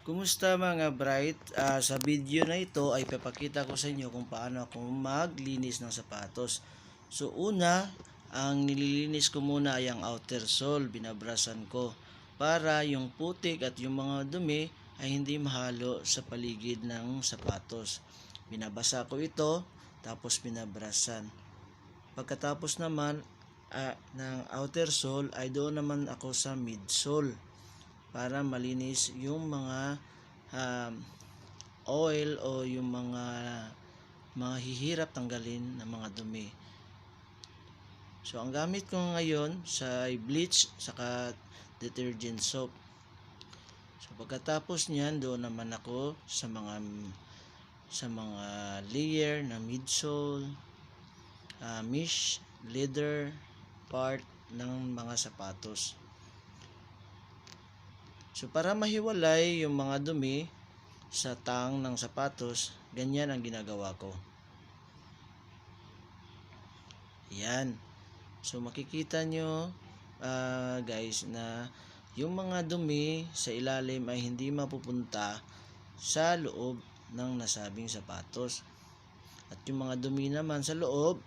Kumusta mga bright? Sa video na ito ay papakita ko sa inyo kung paano ako maglinis ng sapatos. So una, ang nililinis ko muna ay ang outer sole, binabrasan ko para yung putik at yung mga dumi ay hindi mahalo sa paligid ng sapatos. Binabasa ko ito, tapos binabrasan. Pagkatapos naman ng outer sole ay doon naman ako sa midsole para malinis yung mga oil o yung mga hihirap tanggalin ng mga dumi. So ang gamit ko ngayon sa bleach saka detergent soap. So pagkatapos niyan, doon naman ako sa mga layer na midsole, mesh, leather part ng mga sapatos. So para mahiwalay yung mga dumi sa tang ng sapatos, ganyan ang ginagawa ko. Yan. So makikita nyo guys na yung mga dumi sa ilalim ay hindi mapupunta sa loob ng nasabing sapatos. At yung mga dumi naman sa loob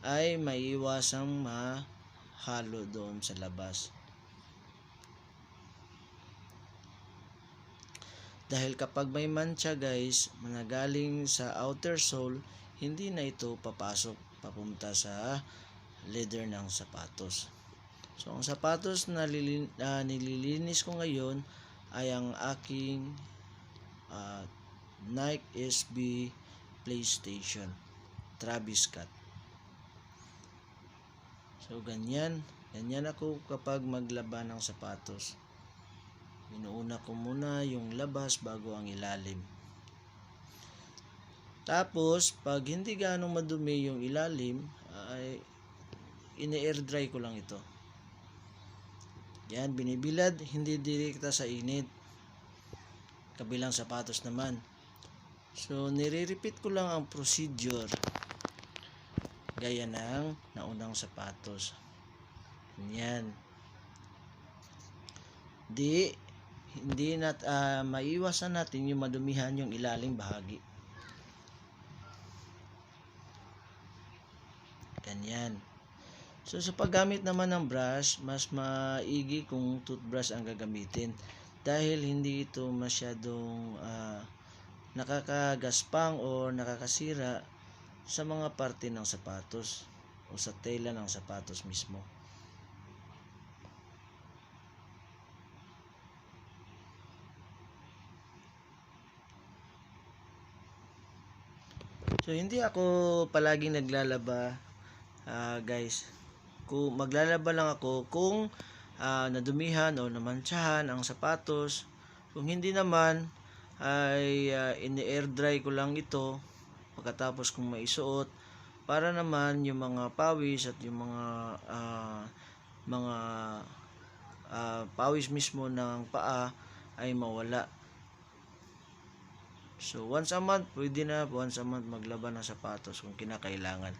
ay maiiwasang mahalo doon sa labas. Dahil kapag may mancha guys na galing sa outer sole, hindi na ito papunta sa leather ng sapatos. So ang sapatos na nililinis ko ngayon ay ang aking Nike SB PlayStation Travis Scott. So ganyan ako kapag maglaba ng sapatos. Inuuna ko muna yung labas bago ang ilalim. Tapos pag hindi ganong madumi yung ilalim, ay ini-air dry ko lang ito. Yan, binibilad, hindi direkta sa init. Kabilang sapatos naman. So nire-repeat ko lang ang procedure gaya ng naunang sapatos. Yan. Hindi maiwasan natin yung madumihan yung ilaling bahagi. Ganyan. So sa paggamit naman ng brush, mas maigi kung toothbrush ang gagamitin dahil hindi ito masyadong nakakagaspang o nakakasira sa mga parte ng sapatos o sa tela ng sapatos mismo. So hindi ako palaging naglalaba guys. Kung maglalaba lang ako kung nadumihan o namantsahan ang sapatos. Kung hindi naman ay ini-air dry ko lang ito pagkatapos kong maisuot para naman yung mga pawis at yung mga pawis mismo ng paa ay mawala. So once a month, pwede na once a month maglaba ng sapatos kung kinakailangan.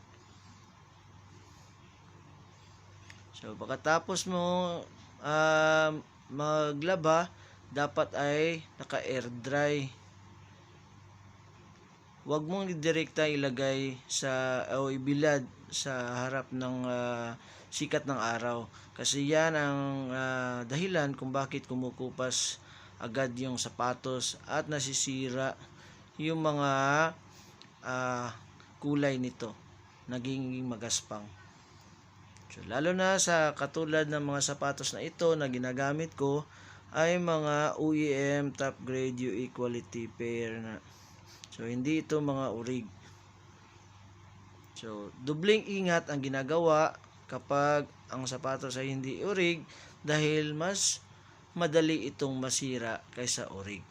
So pagkatapos mo maglaba, dapat ay naka-air dry. Huwag mong direkta ilagay o ibilad sa harap ng sikat ng araw. Kasi yan ang dahilan kung bakit kumukupas agad yung sapatos at nasisira yung mga kulay nito, naging magaspang. So, lalo na sa katulad ng mga sapatos na ito na ginagamit ko ay mga OEM top grade U equality pair na. So hindi ito mga urig. So dubling ingat ang ginagawa kapag ang sapatos ay hindi urig dahil mas madali itong masira kaysa urig.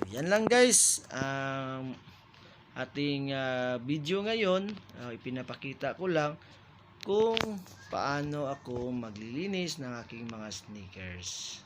So, yan lang guys. Ating video ngayon, ipinapakita ko lang kung paano ako maglilinis ng aking mga sneakers.